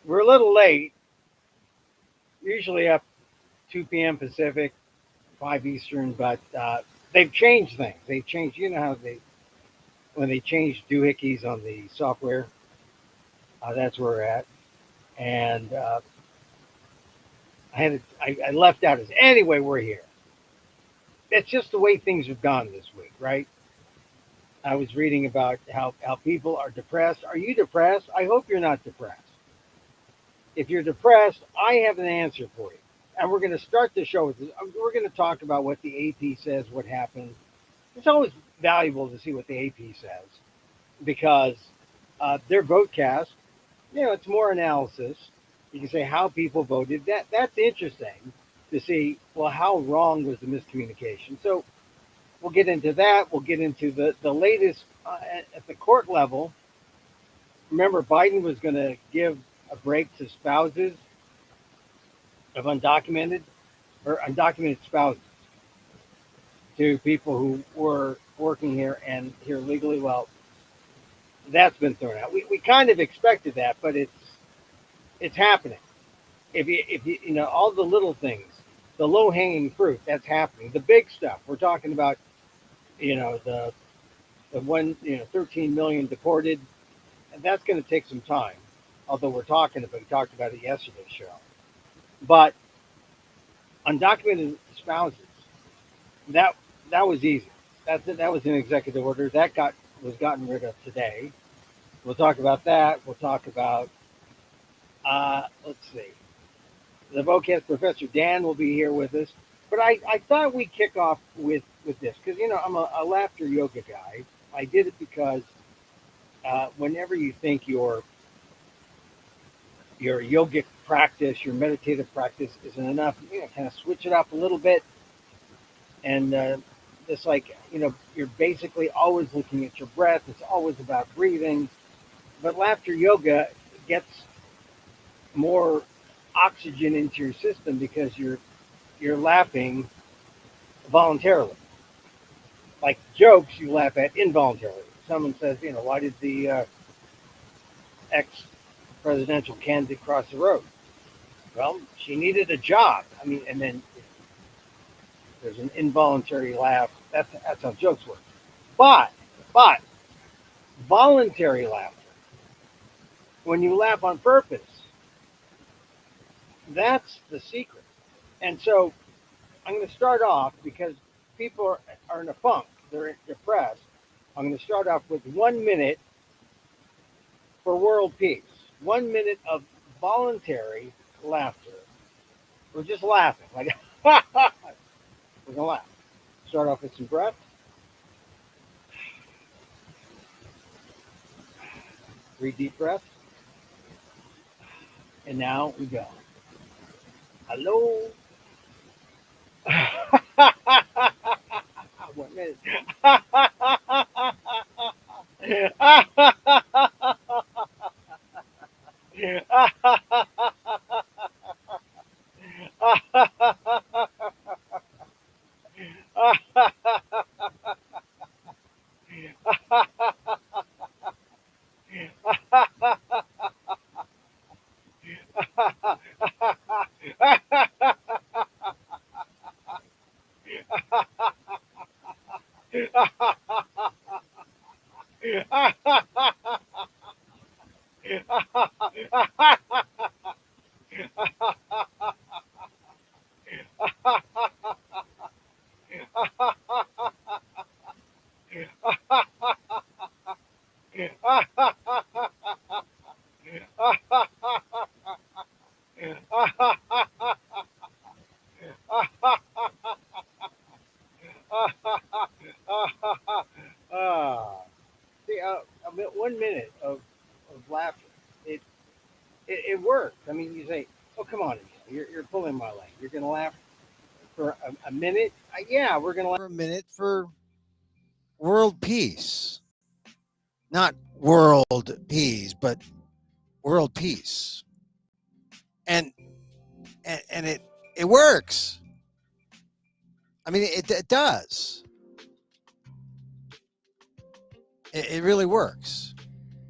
We're a little late, usually up 2 p.m. Pacific, 5 Eastern, but they've changed things. They've changed, you know how when they changed doohickeys on the software, that's where we're at. And I left out as anyway, we're here. That's just the way things have gone this week, right? I was reading about how people are depressed. Are you depressed? I hope you're not depressed. If you're depressed, I have an answer for you. And we're going to start the show with this. We're going to talk about what the AP says, what happened. It's always valuable to see what the AP says because their votecast, it's more analysis. You can say how people voted. That's interesting to see. Well, how wrong was the miscommunication? So we'll get into that. We'll get into the latest at the court level. Remember, Biden was going to give a break to spouses of undocumented or undocumented spouses to people who were working here and here legally. Well, that's been thrown out. We kind of expected that, but it's happening. If you all the little things, the low hanging fruit, that's happening. The big stuff we're talking about, the 13 million deported, and that's going to take some time. Although we talked about it yesterday's show, but undocumented spouses, that that was easy. That was an executive order that was gotten rid of today. We'll talk about that. We'll talk about let's see, the vocab professor Dan will be here with us. But I thought we'd kick off with this because I'm a laughter yoga guy. I did it because whenever you think your yogic practice, your meditative practice isn't enough, kind of switch it up a little bit, and it's like you're basically always looking at your breath. It's always about breathing, but laughter yoga gets more oxygen into your system because you're laughing voluntarily. Like jokes, you laugh at involuntarily. Someone says, why did the ex presidential candidate cross the road? Well, she needed a job. I mean, and then there's an involuntary laugh. That's how jokes work. But voluntary laughter, when you laugh on purpose, that's the secret. And so I'm going to start off because people are in a funk. They're depressed. I'm going to start off with 1 minute for world peace. 1 minute of voluntary laughter. We're just laughing. Like, we're going to laugh. Start off with some breath. 3 deep breaths. And now we go. Hello. 1 minute. See, 1 minute of laughter. It, it works. I mean, you say, "Oh, come on, Emil, you're pulling my leg. You're going to laugh for a minute." Yeah, we're going to laugh for a minute for world peace. Not world peace, but world peace. And and it works. I mean, it does. It really works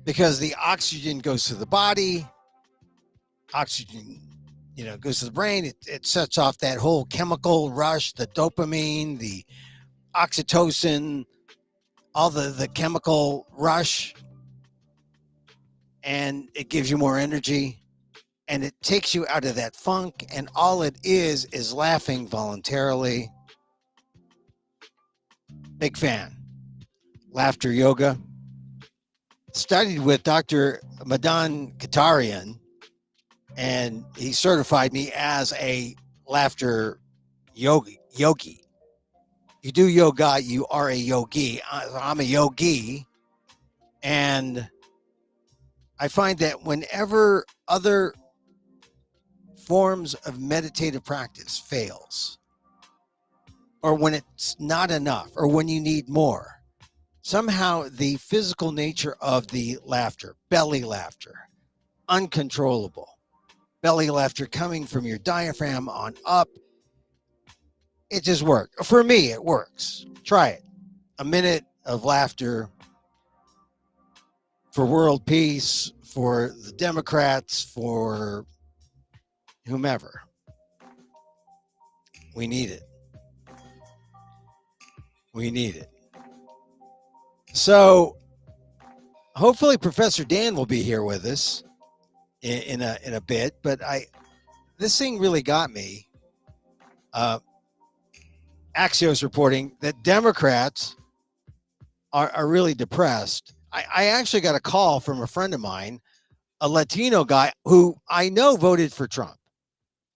because the oxygen goes to the body. oxygen, goes to the brain. It sets off that whole chemical rush, the dopamine, the oxytocin, all the chemical rush, and it gives you more energy, and it takes you out of that funk, and all it is laughing voluntarily. Big fan. Laughter yoga. Studied with Dr. Madan Katarian, and he certified me as a laughter yogi. You do yoga, you are a yogi. I'm a yogi, and I find that whenever other forms of meditative practice fails, or when it's not enough, or when you need more, somehow the physical nature of the laughter, belly laughter, uncontrollable belly laughter coming from your diaphragm on up, it just worked. For me, it works. Try it. A minute of laughter for world peace, for the Democrats, for whomever. We need it. We need it. So hopefully Professor Dan will be here with us in a bit, but this thing really got me. Axios reporting that Democrats are really depressed. I actually got a call from a friend of mine, a Latino guy who I know voted for Trump.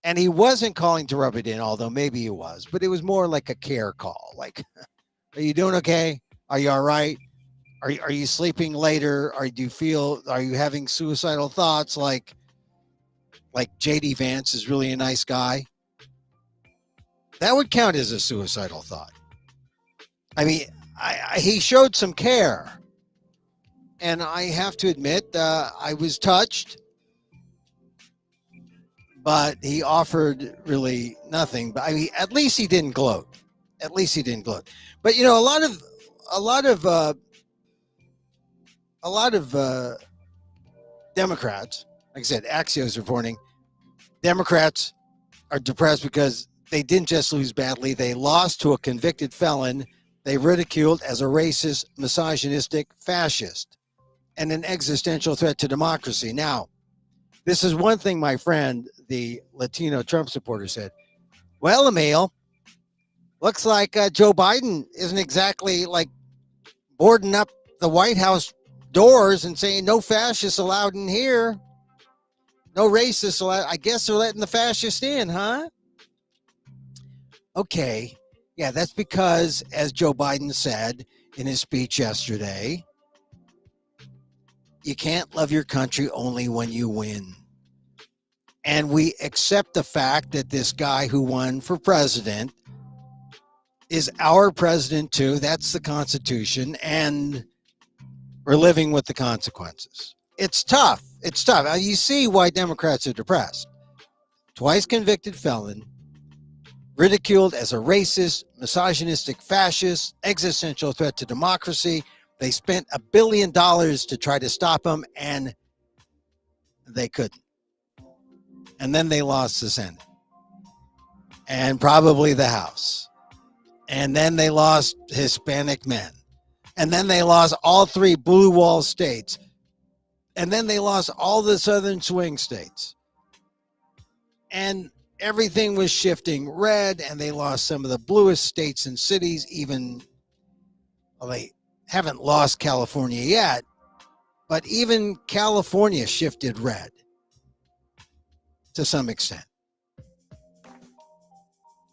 And he wasn't calling to rub it in, although maybe he was, but it was more like a care call. Like, are you doing okay? Are you all right? Are you sleeping later? Are you having suicidal thoughts? Like JD Vance is really a nice guy. That would count as a suicidal thought. I mean, he showed some care. And I have to admit, I was touched, but he offered really nothing. But I mean, at least he didn't gloat. But a lot of Democrats, like I said, Axios reporting, Democrats are depressed because they didn't just lose badly; they lost to a convicted felon they ridiculed as a racist, misogynistic, fascist, and an existential threat to democracy. Now, this is one thing my friend, the Latino Trump supporter, said. Well, Emil, looks like Joe Biden isn't exactly like boarding up the White House doors and saying no fascists allowed in here. No racists allowed. I guess they're letting the fascists in, huh? Okay. Yeah, that's because, as Joe Biden said in his speech yesterday, you can't love your country only when you win. And we accept the fact that this guy who won for president is our president too. That's the Constitution. And we're living with the consequences. It's tough. You see why Democrats are depressed. Twice convicted felon, ridiculed as a racist, misogynistic, fascist, existential threat to democracy. They spent $1 billion to try to stop him, and they couldn't. And then they lost the Senate and probably the House. And then they lost Hispanic men. And then they lost all 3 blue wall states. And then they lost all the southern swing states. And everything was shifting red, and they lost some of the bluest states and cities. They haven't lost California yet, but even California shifted red to some extent.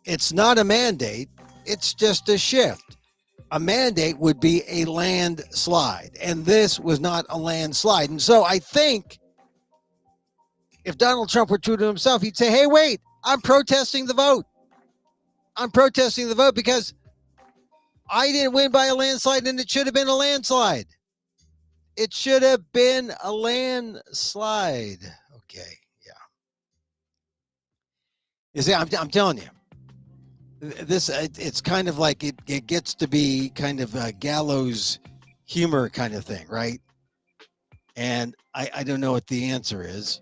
It's not a mandate, it's just a shift. A mandate would be a landslide, and this was not a landslide. And so I think if Donald Trump were true to himself, he'd say, hey, wait, I'm protesting the vote. I'm protesting the vote because I didn't win by a landslide, and it should have been a landslide. It should have been a landslide. Okay, yeah. You see, I'm telling you, it's kind of like it gets to be kind of a gallows humor kind of thing, right? And I don't know what the answer is,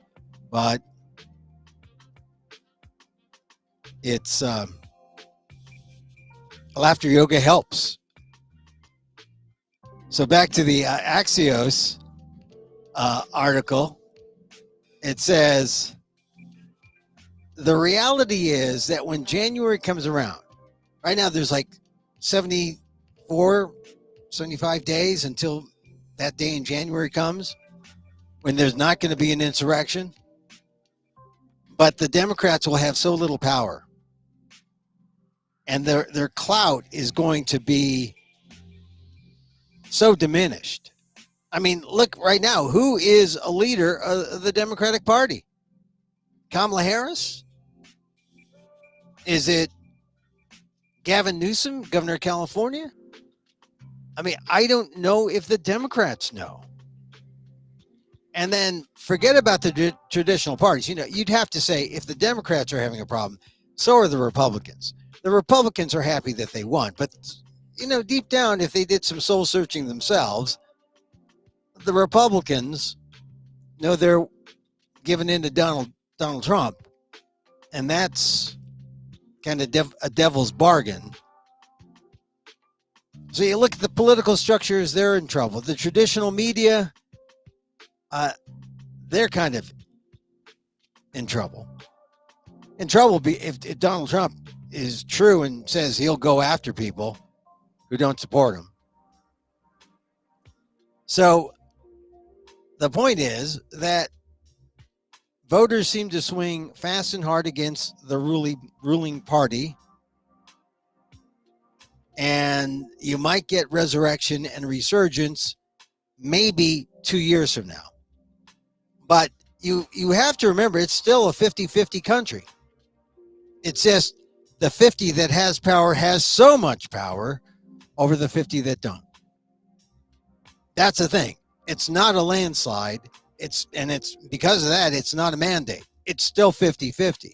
but It's laughter yoga helps. So back to the Axios article. It says the reality is that when January comes around, right now there's like 74, 75 days until that day in January comes when there's not going to be an insurrection. But the Democrats will have so little power, and their clout is going to be so diminished. I mean, look right now, who is a leader of the Democratic Party? Kamala Harris? Is it Gavin Newsom, governor of California? I mean, I don't know if the Democrats know. And then forget about the traditional parties. You know, you'd have to say if the Democrats are having a problem, so are the Republicans. The Republicans are happy that they won, but you know, deep down, if they did some soul searching themselves, the Republicans know they're giving in to Donald Trump, and that's kind of a devil's bargain. So you look at the political structures; they're in trouble. The traditional media, they're kind of in trouble. In trouble if Donald Trump is true and says he'll go after people who don't support him. So the point is that voters seem to swing fast and hard against the ruling party, and you might get resurrection and resurgence maybe 2 years from now. But you have to remember, it's still a 50-50 country. It's just the 50 that has power has so much power over the 50 that don't. That's the thing. It's not a landslide. It's because of that, it's not a mandate. It's still 50-50.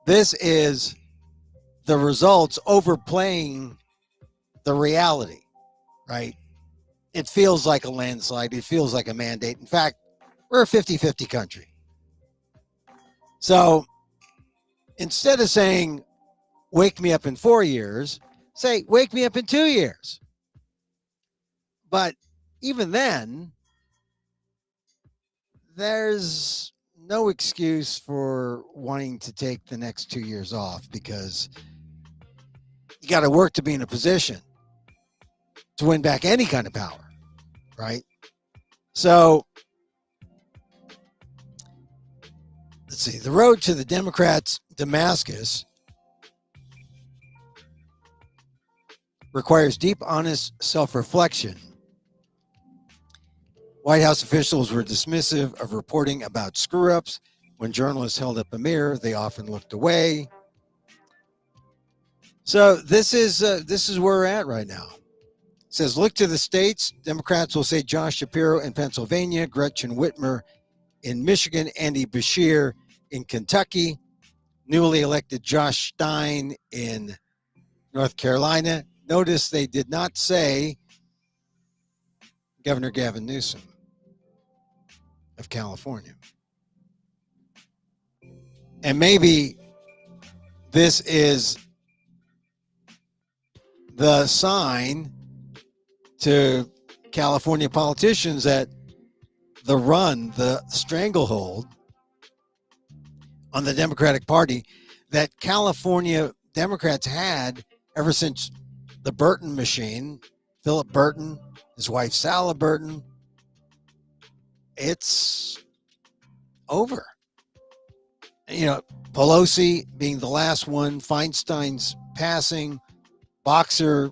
This is the results overplaying the reality, right? It feels like a landslide. It feels like a mandate. In fact, we're a 50-50 country. So instead of saying, wake me up in 4 years, say, wake me up in 2 years. But even then, there's no excuse for wanting to take the next 2 years off, because you got to work to be in a position to win back any kind of power, right? So let's see. The road to the Democrats' Damascus requires deep, honest self-reflection. White House officials were dismissive of reporting about screw-ups. When journalists held up a mirror, they often looked away. So this is where we're at right now. It says, look to the states. Democrats will say Josh Shapiro in Pennsylvania, Gretchen Whitmer in Michigan, Andy Beshear in Kentucky, newly elected Josh Stein in North Carolina. Notice they did not say Governor Gavin Newsom of California. And maybe this is the sign to California politicians that the stranglehold on the Democratic Party that California Democrats had ever since the Burton machine, Philip Burton, his wife Sala Burton, it's over. You know, Pelosi being the last one, Feinstein's passing, Boxer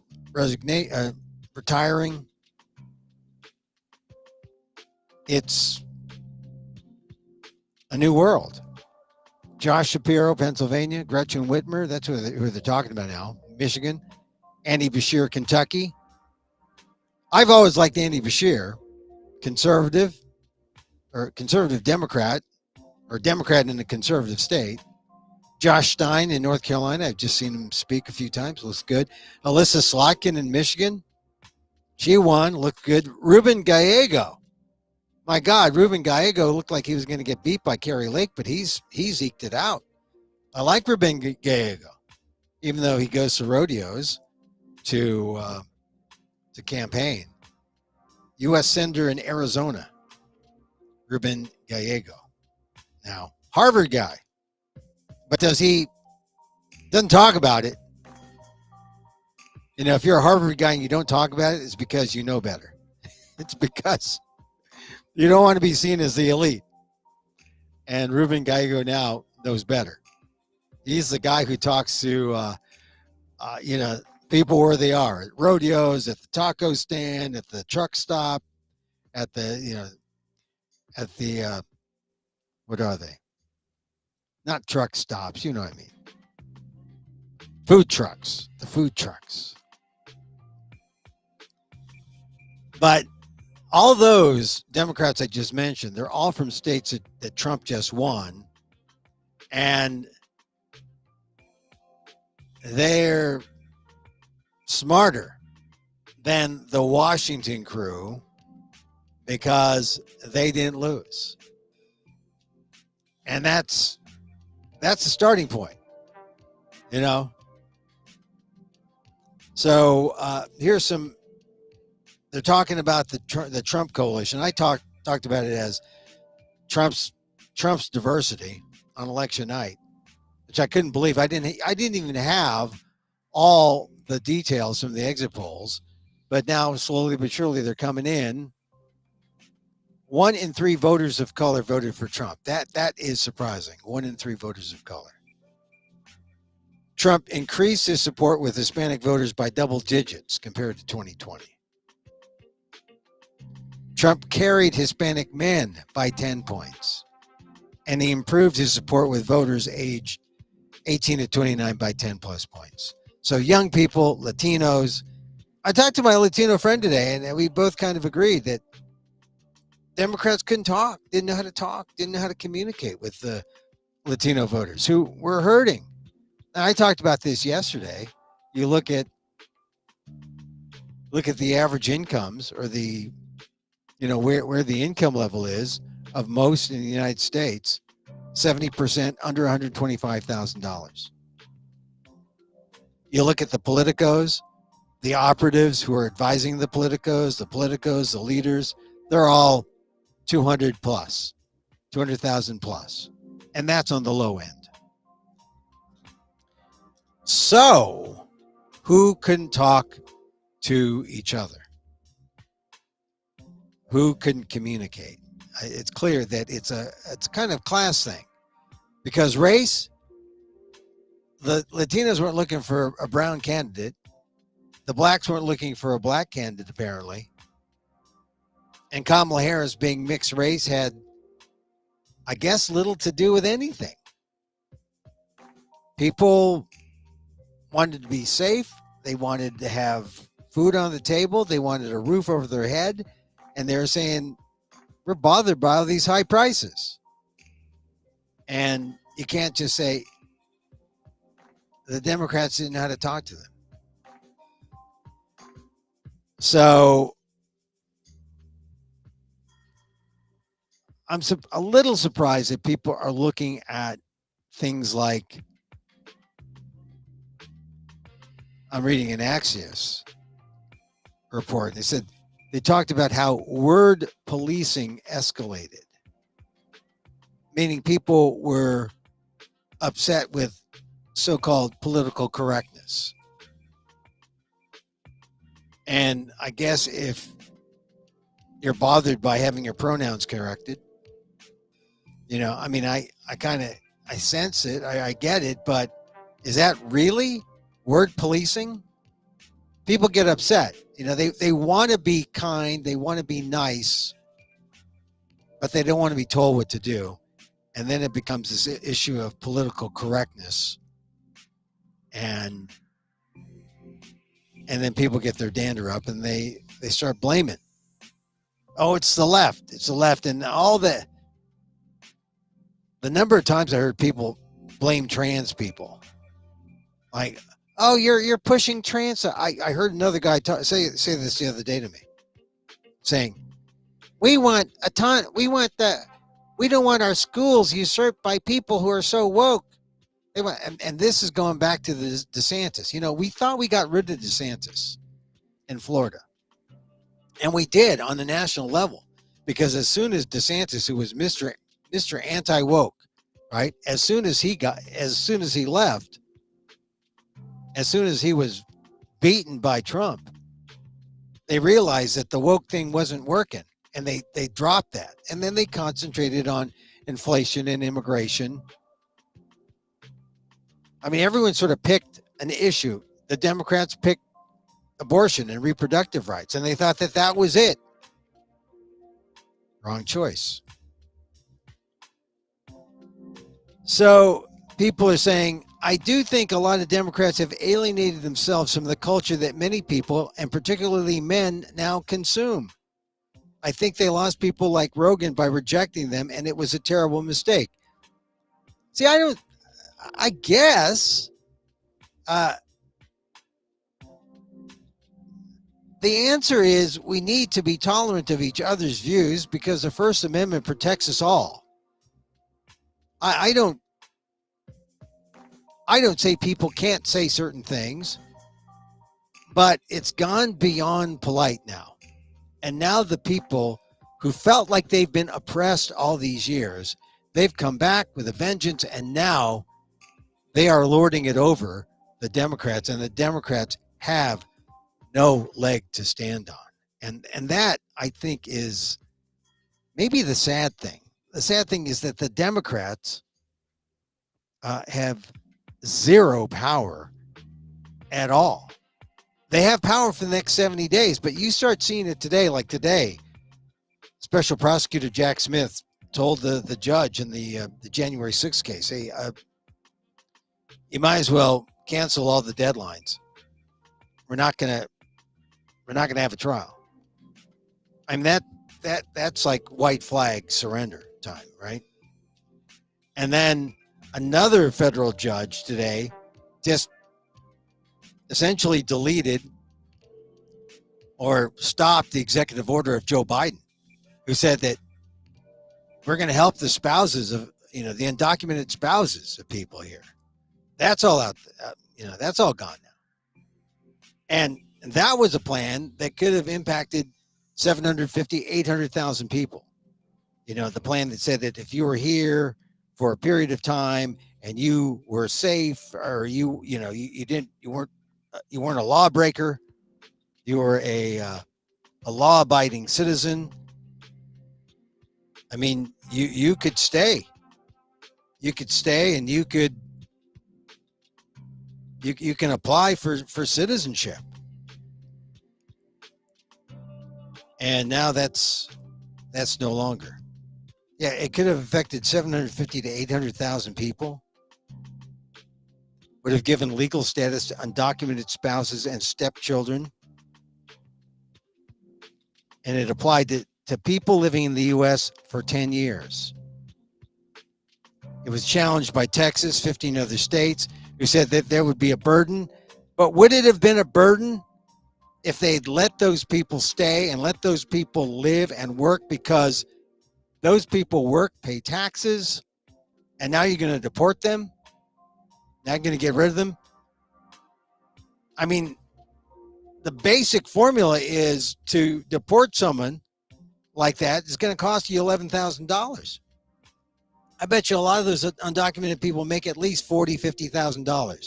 retiring. It's a new world. Josh Shapiro, Pennsylvania, Gretchen Whitmer, that's who they're talking about now, Michigan, Andy Beshear, Kentucky. I've always liked Andy Beshear, conservative Democrat, or Democrat in a conservative state. Josh Stein in North Carolina, I've just seen him speak a few times, looks good. Alyssa Slotkin in Michigan, she won, looked good. Ruben Gallego, my God, Ruben Gallego looked like he was going to get beat by Kerry Lake, but he's eked it out. I like Ruben Gallego, even though he goes to rodeos to campaign. U.S. Senator in Arizona, Ruben Gallego. Now, Harvard guy, but doesn't talk about it. If you're a Harvard guy and you don't talk about it, it's because you know better. It's because you don't want to be seen as the elite. And Ruben Gallego now knows better. He's the guy who talks to, people where they are at rodeos, at the taco stand, at the truck stop, at the what are they? Not truck stops, you know what I mean. Food trucks, the food trucks. But all those Democrats I just mentioned, they're all from states that Trump just won. And they're smarter than the Washington crew because they didn't lose. And that's the starting point, So here's some. They're talking about the Trump coalition. I talked about it as Trump's diversity on election night, which I couldn't believe. I didn't even have all the details from the exit polls, but now slowly but surely they're coming in. 1 in 3 voters of color voted for Trump. That is surprising. 1 in 3 voters of color. Trump increased his support with Hispanic voters by double digits compared to 2020. Trump carried Hispanic men by 10 points, and he improved his support with voters aged 18 to 29 by 10 plus points. So young people, Latinos. I talked to my Latino friend today, and we both kind of agreed that Democrats couldn't talk, didn't know how to talk, didn't know how to communicate with the Latino voters who were hurting. And I talked about this yesterday. You look at the average incomes, or the where the income level is of most in the United States, 70% under $125,000. You look at the politicos, the operatives who are advising the politicos, the leaders, they're all 200 plus, 200,000 plus. And that's on the low end. So, who couldn't talk to each other? Who couldn't communicate? It's clear that it's kind of class thing, because race, the Latinos weren't looking for a brown candidate. The blacks weren't looking for a black candidate, apparently. And Kamala Harris, being mixed race, had, I guess, little to do with anything. People wanted to be safe. They wanted to have food on the table. They wanted a roof over their head. And they're saying, we're bothered by all these high prices. And you can't just say the Democrats didn't know how to talk to them. So I'm a little surprised that people are looking at things like, I'm reading an Axios report. They talked about how word policing escalated, meaning people were upset with so-called political correctness. And I guess if you're bothered by having your pronouns corrected, I sense it, I get it, but is that really word policing? People get upset. They want to be kind, they want to be nice, but they don't want to be told what to do. And then it becomes this issue of political correctness. And then people get their dander up and they start blaming. Oh, it's the left. It's the left. And all the number of times I heard people blame trans people. Like, oh, you're pushing trans. I heard another guy say this the other day to me, saying, we don't want our schools usurped by people who are so woke. And this is going back to the DeSantis. We thought we got rid of DeSantis in Florida, and we did on the national level, because as soon as DeSantis, who was Mr. Anti Woke, right? As soon as he left, as soon as he was beaten by Trump, they realized that the woke thing wasn't working, and they dropped that, and then they concentrated on inflation and immigration. I mean, everyone sort of picked an issue. The Democrats picked abortion and reproductive rights, and they thought that that was it. Wrong choice. So people are saying, I do think a lot of Democrats have alienated themselves from the culture that many people, and particularly men, now consume. I think they lost people like Rogan by rejecting them, and it was a terrible mistake. See, I guess the answer is we need to be tolerant of each other's views, because the First Amendment protects us all. I don't say people can't say certain things, but it's gone beyond polite now. And now the people who felt like they've been oppressed all these years, they've come back with a vengeance, and now they are lording it over the Democrats, and the Democrats have no leg to stand on. And that, I think, is maybe the sad thing. The sad thing is that the Democrats have zero power at all. They have power for the next 70 days, but you start seeing it today. Like today, Special Prosecutor Jack Smith told the judge in the January 6th case, hey, you might as well cancel all the deadlines. We're not gonna have a trial. I mean, that's like white flag surrender time, right? And then another federal judge today just essentially deleted or stopped the executive order of Joe Biden, who said that we're going to help the spouses of, the undocumented spouses of people here. That's all out, that's all gone now. And that was a plan that could have impacted 750, 800,000 people. The plan that said that if you were here for a period of time and you were safe, or you weren't a lawbreaker, you were a law-abiding citizen. I mean, you could stay. You could stay, and you can apply for citizenship. And now that's no longer. Yeah, it could have affected 750 to 800,000 people. Would have given legal status to undocumented spouses and stepchildren. And it applied to people living in the U.S. for 10 years. It was challenged by Texas, 15 other states, who said that there would be a burden. But would it have been a burden if they'd let those people stay and let those people live and work, because those people work, pay taxes, and now you're going to deport them? Now you're going to get rid of them? I mean, the basic formula is to deport someone like that is going to cost you $11,000. I bet you a lot of those undocumented people make at least $40,000, $50,000,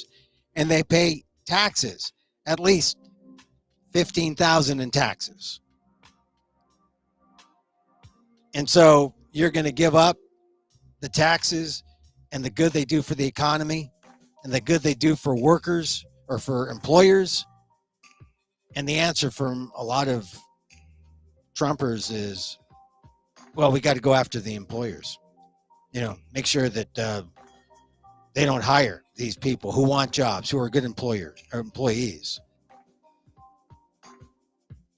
and they pay taxes, at least $15,000 in taxes. And so you're going to give up the taxes and the good they do for the economy and the good they do for workers or for employers. And the answer from a lot of Trumpers is, well, we got to go after the employers. Make sure that they don't hire these people who want jobs, who are good employers or employees.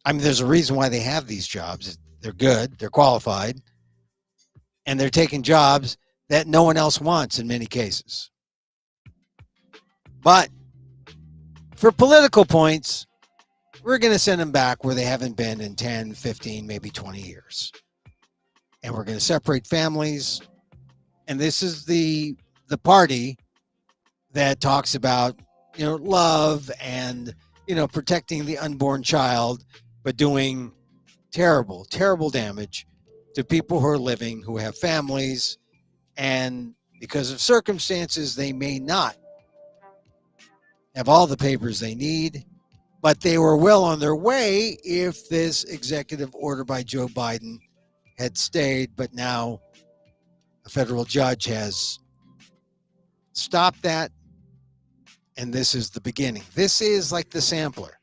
I mean, there's a reason why they have these jobs. They're good, they're qualified, and they're taking jobs that no one else wants in many cases. But for political points, we're going to send them back where they haven't been in 10, 15, maybe 20 years. And we're going to separate families. And this is the party that talks about, love and, protecting the unborn child, but doing terrible, terrible damage to people who are living, who have families, and because of circumstances, they may not have all the papers they need, but they were well on their way if this executive order by Joe Biden had stayed. But now a federal judge has stopped that, and this is the beginning. This is like the sampler,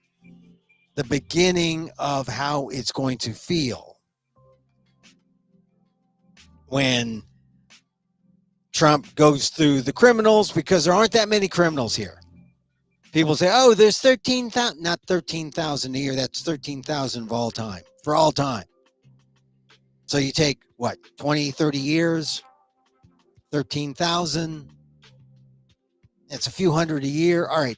the beginning of how it's going to feel when Trump goes through the criminals, because there aren't that many criminals here. People say, oh, there's 13,000, not 13,000 a year. That's 13,000 of all time, for all time. So you take, what, 20, 30 years, 13,000. It's a few hundred a year. All right.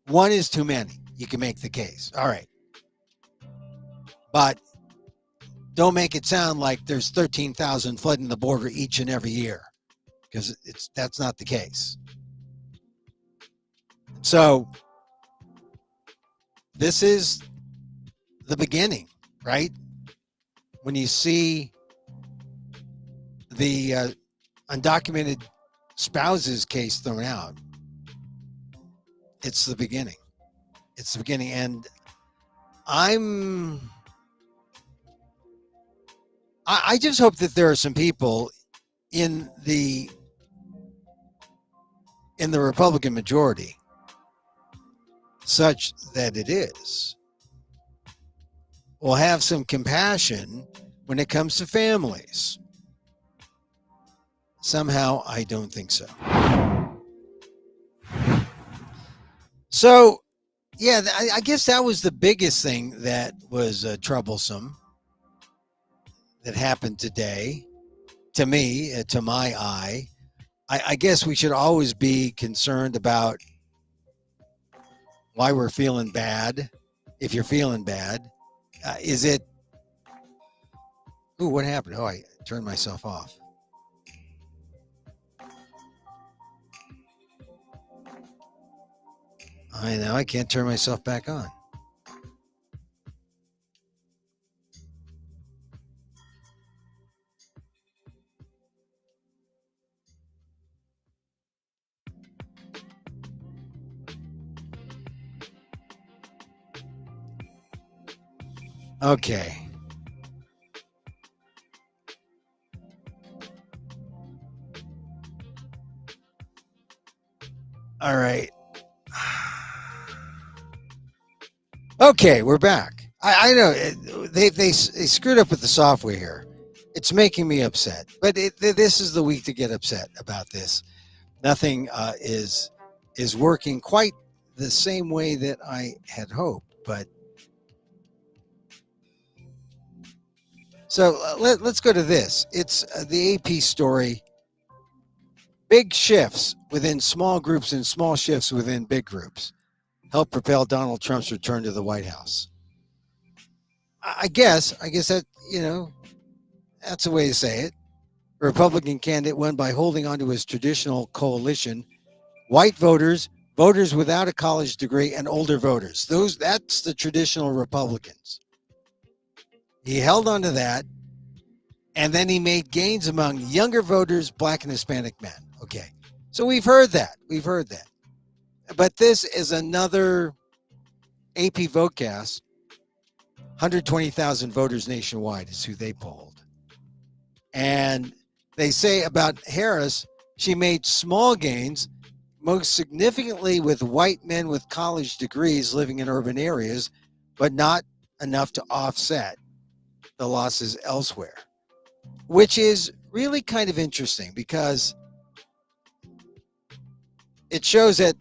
One is too many. You can make the case. All right. But don't make it sound like there's 13,000 flooding the border each and every year, because that's not the case. So this is the beginning, right? When you see the undocumented spouses case thrown out, it's the beginning. It's the beginning. And I just hope that there are some people in the Republican majority such that it is, will have some compassion when it comes to families. Somehow, I don't think so. So, yeah, I guess that was the biggest thing that was troublesome that happened today, to me, to my eye. I guess we should always be concerned about why we're feeling bad. If you're feeling bad, is it? Ooh, what happened? Oh, I turned myself off. I know I can't turn myself back on. Okay. All right. Okay, we're back. I know they screwed up with the software here. It's making me upset. But this is the week to get upset about this. Nothing is working quite the same way that I had hoped. But so let's go to this. It's the AP story. Big shifts within small groups and small shifts within big groups help propel Donald Trump's return to the White House. I guess that, that's a way to say it. A Republican candidate won by holding on to his traditional coalition: white voters, voters without a college degree, and older voters. That's the traditional Republicans. He held on to that, and then he made gains among younger voters, Black and Hispanic men. Okay. So we've heard that. But this is another AP votecast. 120,000 voters nationwide is who they polled. And they say about Harris, she made small gains, most significantly with white men with college degrees living in urban areas, but not enough to offset the losses elsewhere, which is really kind of interesting because it shows that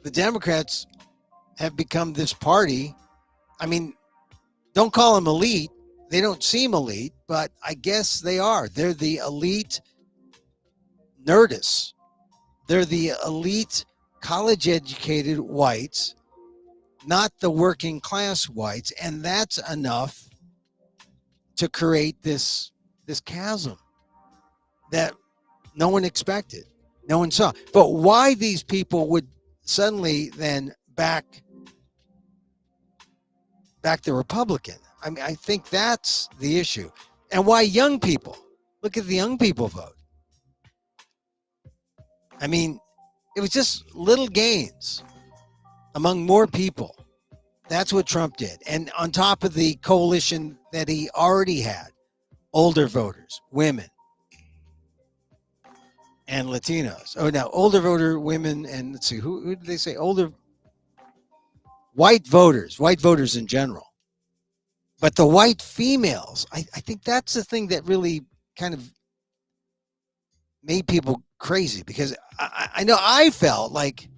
the Democrats have become this party. I mean, don't call them elite. They don't seem elite, but I guess they are. They're the elite nerdists. They're the elite college-educated whites, not the working class whites. And that's enough to create this chasm that no one expected. No one saw. But why these people would suddenly then back the Republican? I mean, I think that's the issue. And why young people? Look at the young people vote. I mean, it was just little gains among more people. That's what Trump did. And on top of the coalition that he already had, older voters, women, and Latinos. Oh, now older voter, women, and let's see, who did they say? Older white voters in general. But the white females, I think that's the thing that really kind of made people crazy, because I know I felt like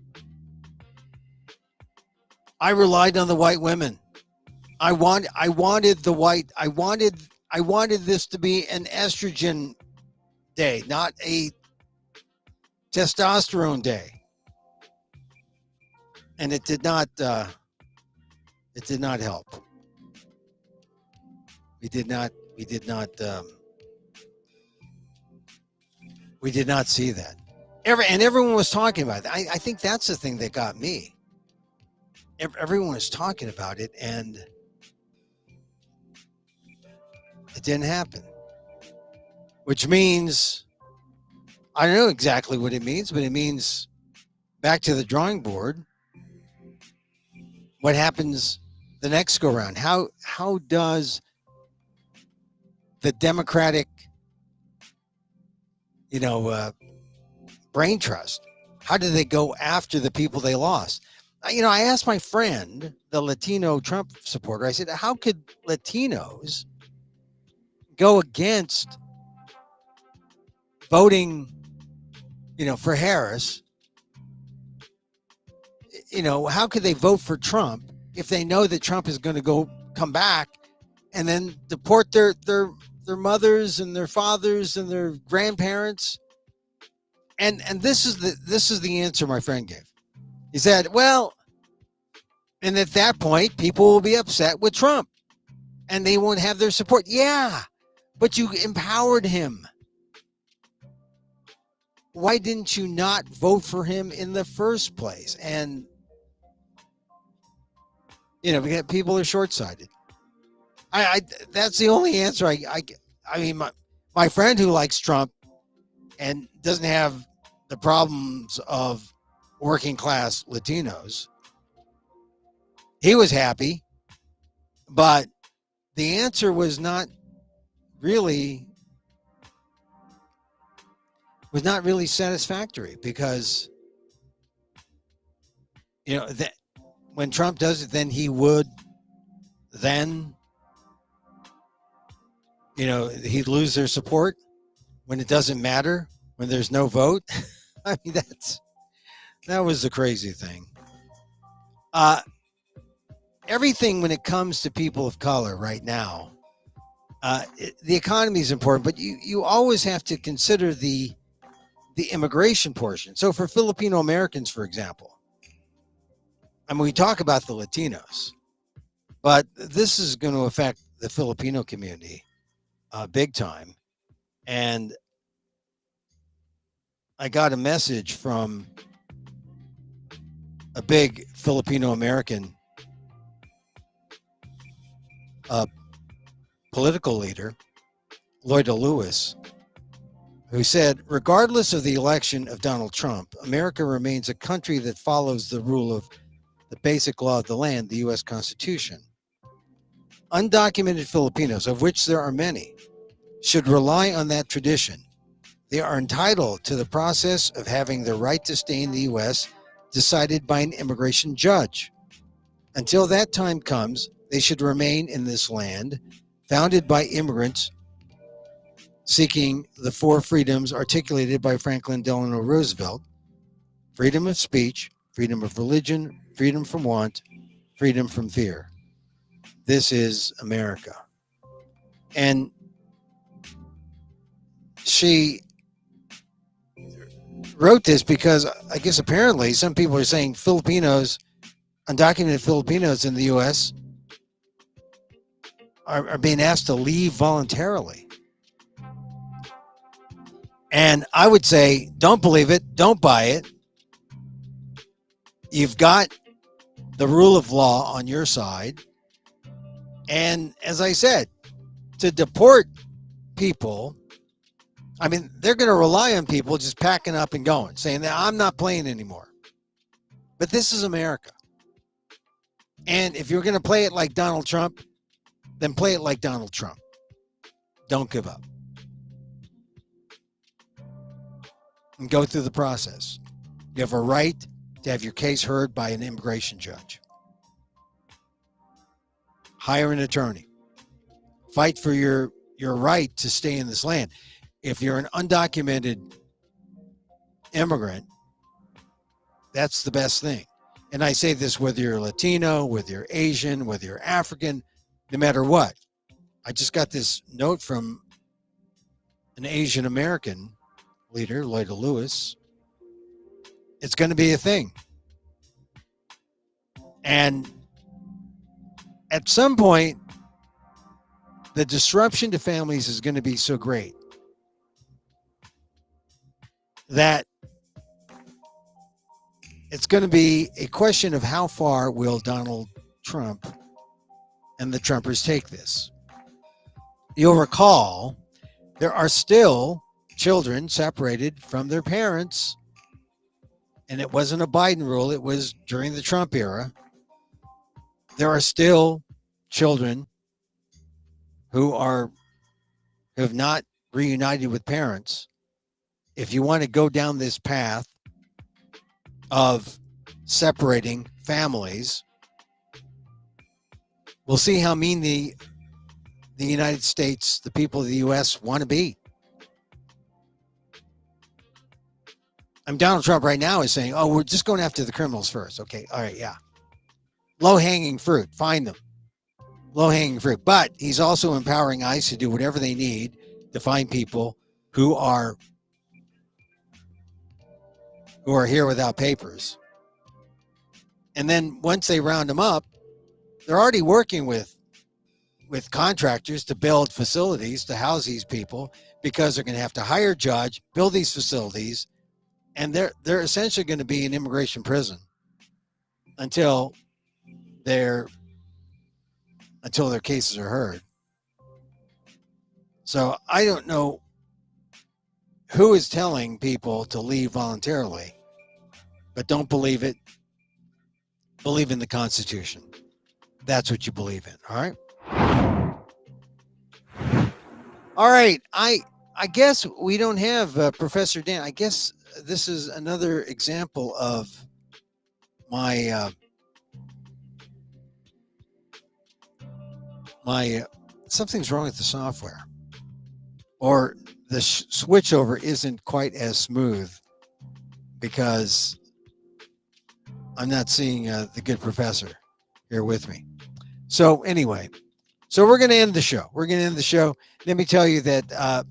I relied on the white women. I wanted this to be an estrogen day, not a testosterone day. And it did not help. We did not see that. Everyone was talking about it. I think that's the thing that got me. Everyone was talking about it, and it didn't happen. Which means, I don't know exactly what it means, but it means back to the drawing board. What happens the next go round? How does the Democratic, brain trust, how do they go after the people they lost? I asked my friend, the Latino Trump supporter, I said, how could Latinos go against voting, for Harris? How could they vote for Trump if they know that Trump is going to come back and then deport their mothers and their fathers and their grandparents? And this is the answer my friend gave. He said, well, and at that point, people will be upset with Trump and they won't have their support. Yeah, but you empowered him. Why didn't you not vote for him in the first place? And, because people are short-sighted. That's the only answer I mean, my friend who likes Trump and doesn't have the problems of working class Latinos, he was happy, but the answer was not really satisfactory, because that when Trump does it, then he would he'd lose their support when it doesn't matter, when there's no vote. I mean, that was the crazy thing. Everything when it comes to people of color right now, the economy is important, but you always have to consider the immigration portion. So for Filipino Americans, for example, I mean, we talk about the Latinos, but this is going to affect the Filipino community big time. And I got a message from a big Filipino American political leader, Lloyd Lewis, who said, regardless of the election of Donald Trump, America remains a country that follows the rule of the basic law of the land, the U.S. Constitution. Undocumented Filipinos, of which there are many, should rely on that tradition. They are entitled to the process of having their right to stay in the U.S. decided by an immigration judge. Until that time comes, they should remain in this land, founded by immigrants seeking the four freedoms articulated by Franklin Delano Roosevelt: freedom of speech, freedom of religion, freedom from want, freedom from fear. This is America. And she wrote this because I guess apparently some people are saying Filipinos, undocumented Filipinos in the U.S. are being asked to leave voluntarily. And I would say, don't believe it. Don't buy it. You've got the rule of law on your side. And as I said, to deport people, I mean, they're going to rely on people just packing up and going, saying that I'm not playing anymore. But this is America. And if you're going to play it like Donald Trump, then play it like Donald Trump. Don't give up. And go through the process. You have a right to have your case heard by an immigration judge. Hire an attorney. Fight for your right to stay in this land. If you're an undocumented immigrant, that's the best thing. And I say this whether you're Latino, whether you're Asian, whether you're African, no matter what. I just got this note from an Asian American leader, Lloyd Lewis. It's going to be a thing. And at some point, the disruption to families is going to be so great that it's going to be a question of how far will Donald Trump and the Trumpers take this. You'll recall there are still children separated from their parents, and it wasn't a Biden rule, it was during the Trump era. There are still children who have not reunited with parents. If you want to go down this path of separating families, we'll see how mean the United States, the people of the U.S. want to be. Donald Trump right now is saying, oh, we're just going after the criminals first. Okay, all right, yeah. Low-hanging fruit, find them. Low-hanging fruit. But he's also empowering ICE to do whatever they need to find people who are here without papers. And then once they round them up, they're already working with contractors to build facilities to house these people, because they're going to have to hire a judge, build these facilities, and they're essentially going to be an immigration prison until their cases are heard. So I don't know who is telling people to leave voluntarily, but don't believe it. Believe in the Constitution. That's what you believe in. All right. All right. I guess we don't have Professor Dan. I guess this is another example of my something's wrong with the software, or the switchover isn't quite as smooth because I'm not seeing the good professor here with me. So anyway, we're going to end the show. Let me tell you that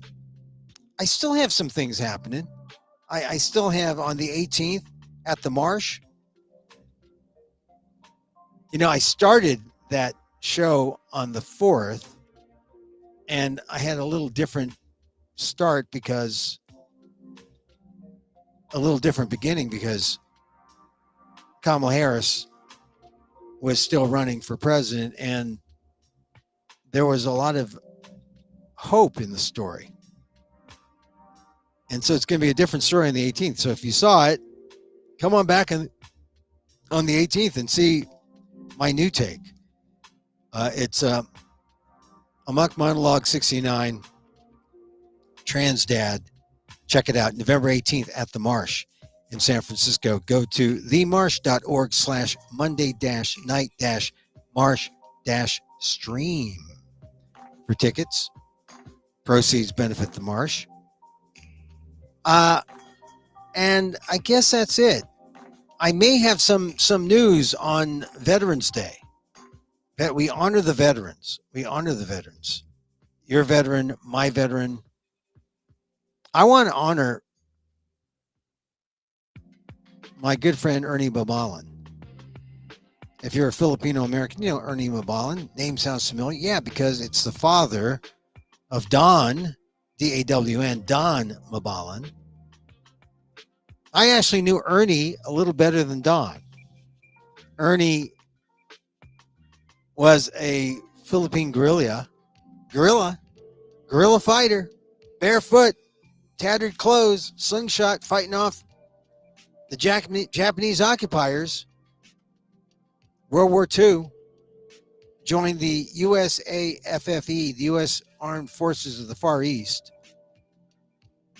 I still have some things happening. I still have on the 18th at the Marsh. I started that show on the 4th, and I had a little different start because Kamala Harris was still running for president, and there was a lot of hope in the story. And so it's going to be a different story on the 18th. So if you saw it, come on back on the 18th and see my new take. It's Amok Monologue 69, Trans Dad. Check it out, November 18th at the Marsh in San Francisco. Go to themarsh.org/Monday-night-marsh-stream for tickets. Proceeds benefit the Marsh. And I guess that's it. I may have some news on Veterans Day. That we honor the veterans. Your veteran, my veteran. I want to honor my good friend Ernie Babalan. If you're a Filipino American, you know Ernie Babalan. Name sounds familiar. Yeah, because it's the father of Don D-A-W-N, Don Mabalan. I actually knew Ernie a little better than Don. Ernie was a Philippine guerrilla fighter, barefoot, tattered clothes, slingshot, fighting off the Japanese occupiers. World War II, joined the USAFFE, the U.S. Armed Forces of the Far East,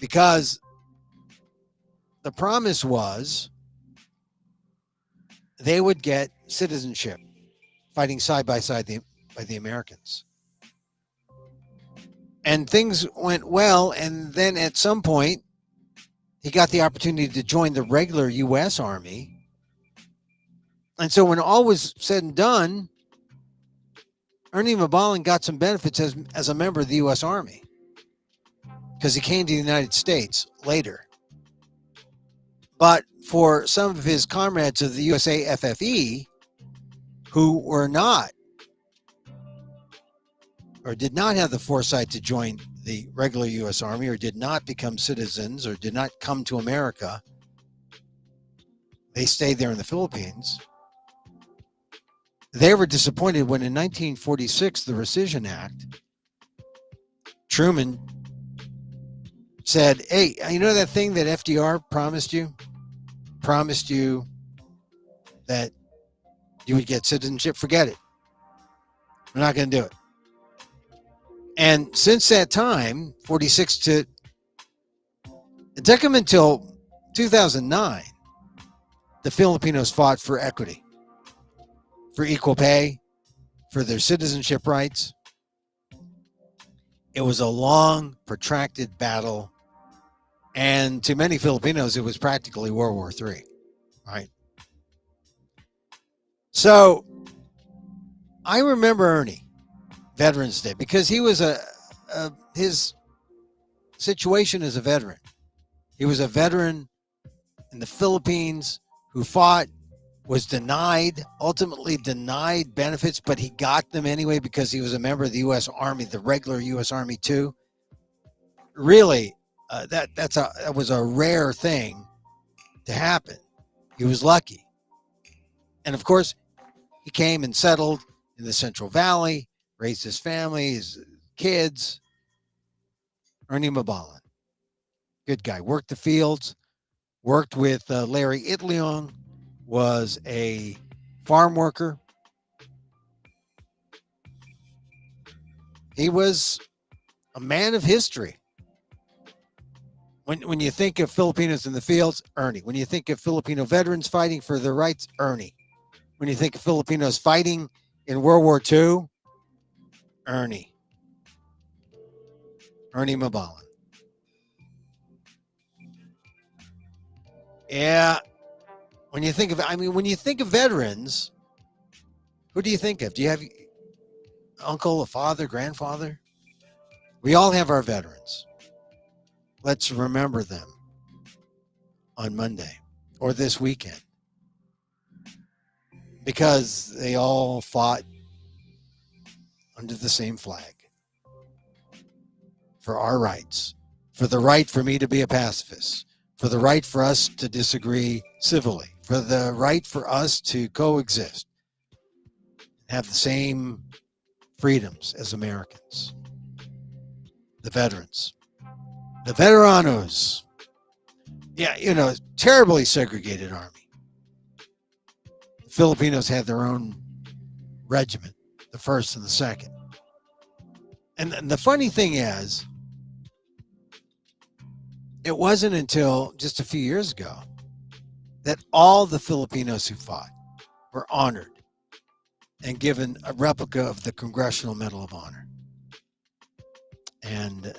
because the promise was they would get citizenship, fighting side by side by the Americans. And things went well, and then at some point, he got the opportunity to join the regular U.S. Army. And so when all was said and done, Ernie Mabalan got some benefits as a member of the U.S. Army because he came to the United States later. But for some of his comrades of the USAFFE who were not or did not have the foresight to join the regular U.S. Army or did not become citizens or did not come to America, they stayed there in the Philippines. They were disappointed when in 1946, the Rescission Act, Truman said, hey, you know that thing that FDR promised you? Promised you that you would get citizenship? Forget it. We're not going to do it. And since that time, 46 to, it took them until 2009, the Filipinos fought for equity, for equal pay, for their citizenship rights. It was a long, protracted battle. And to many Filipinos, it was practically World War III, right? So I remember Ernie, Veterans Day, because he was his situation as a veteran. He was a veteran in the Philippines who fought, was ultimately denied benefits, but he got them anyway because he was a member of the U.S. Army, the regular U.S. Army too. Really, that was a rare thing to happen. He was lucky. And of course, he came and settled in the Central Valley, raised his family, his kids. Ernie Mabalan, good guy, worked the fields, worked with Larry Itliong, was a farm worker. He was a man of history. When you think of Filipinos in the fields, Ernie. When you think of Filipino veterans fighting for their rights, Ernie. When you think of Filipinos fighting in World War II, Ernie Mabalan. Yeah. When you think of veterans, who do you think of? Do you have uncle, a father, grandfather? We all have our veterans. Let's remember them on Monday or this weekend, because they all fought under the same flag for our rights, for the right for me to be a pacifist, for the right for us to disagree civilly, for the right for us to coexist, have the same freedoms as Americans. The veterans, the veteranos. Yeah, terribly segregated army. The Filipinos had their own regiment, the 1st and the 2nd. And the funny thing is, it wasn't until just a few years ago that all the Filipinos who fought were honored and given a replica of the Congressional Medal of Honor. And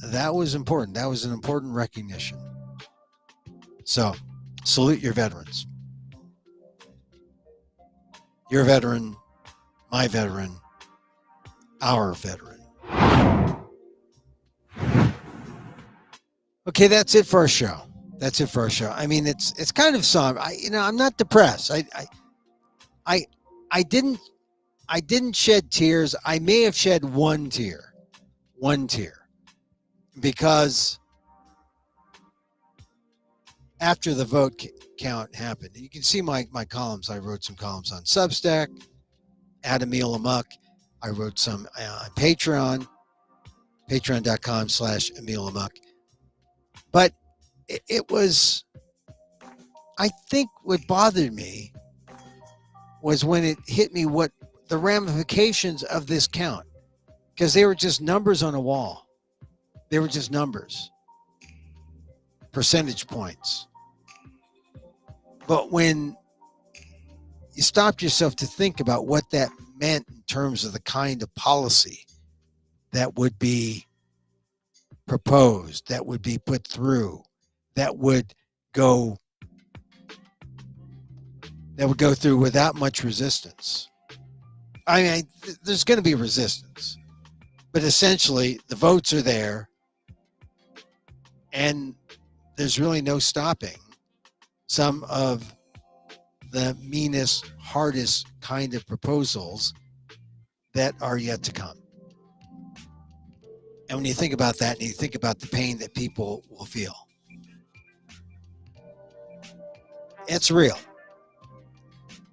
that was important. That was an important recognition. So, salute your veterans. Your veteran, my veteran, our veteran. Okay, that's it for our show. I mean, it's kind of somber. I'm not depressed. I didn't shed tears. I may have shed one tear. because after the vote count happened, you can see my columns. I wrote some columns on Substack, at Emil Amok. I wrote some on Patreon, patreon.com/Emil Amok. But it was, I think what bothered me was when it hit me what the ramifications of this count, because they were just numbers on a wall. They were just numbers, percentage points. But when you stopped yourself to think about what that meant in terms of the kind of policy that would be proposed, that would be put through, that would go through without much resistance. I mean, there's going to be resistance, but essentially the votes are there, and there's really no stopping some of the meanest, hardest kind of proposals that are yet to come. And when you think about that, and you think about the pain that people will feel, it's real.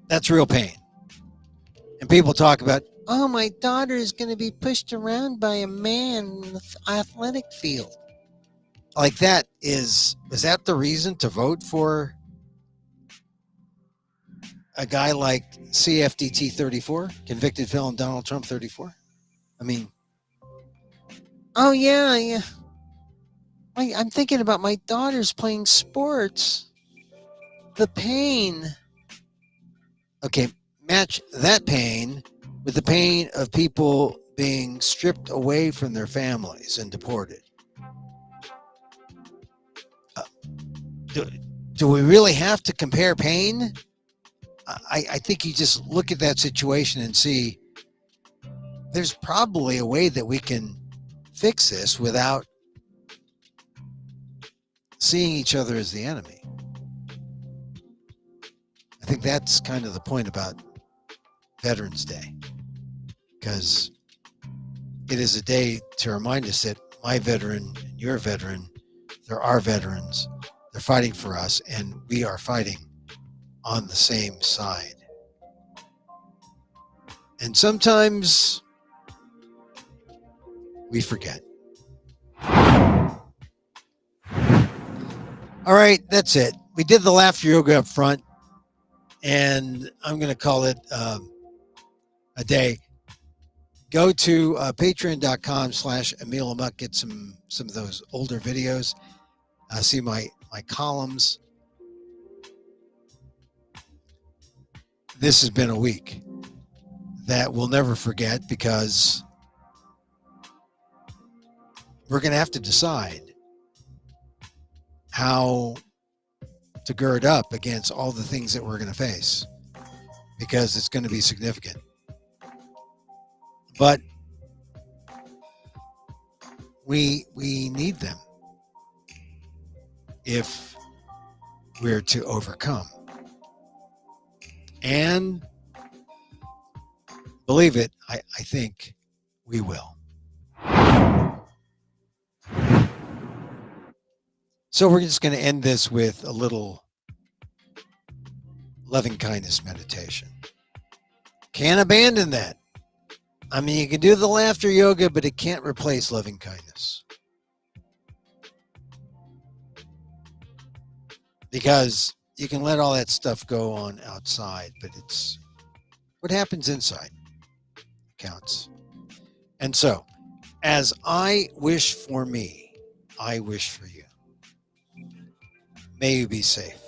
That's real pain. And people talk about, oh, my daughter is going to be pushed around by a man in the athletic field. Like that is that the reason to vote for a guy like CFDT 34, convicted felon Donald Trump 34? I mean, oh, yeah. I'm thinking about my daughters playing sports. The pain. Okay, match that pain with the pain of people being stripped away from their families and deported. Do we really have to compare pain? I think you just look at that situation and see there's probably a way that we can fix this without seeing each other as the enemy. I think that's kind of the point about Veterans Day, because it is a day to remind us that my veteran and your veteran, they're our veterans, they're fighting for us, and we are fighting on the same side. And sometimes we forget. All right, that's it. We did the laughter yoga up front, and I'm going to call it a day. Go to patreon.com/Emil Amok. Get some of those older videos. See my columns. This has been a week that we'll never forget, because we're going to have to decide how to gird up against all the things that we're going to face, because it's going to be significant. But we need them if we're to overcome. And believe it, I think we will. So we're just going to end this with a little loving kindness meditation. Can't abandon that. I mean, you can do the laughter yoga, but it can't replace loving kindness. Because you can let all that stuff go on outside, but it's what happens inside counts. And so, as I wish for me, I wish for you. May you be safe.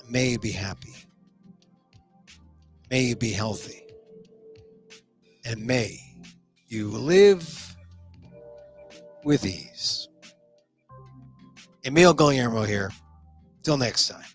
May you be happy. May you be healthy. And may you live with ease. Emil Guillermo here. Till next time.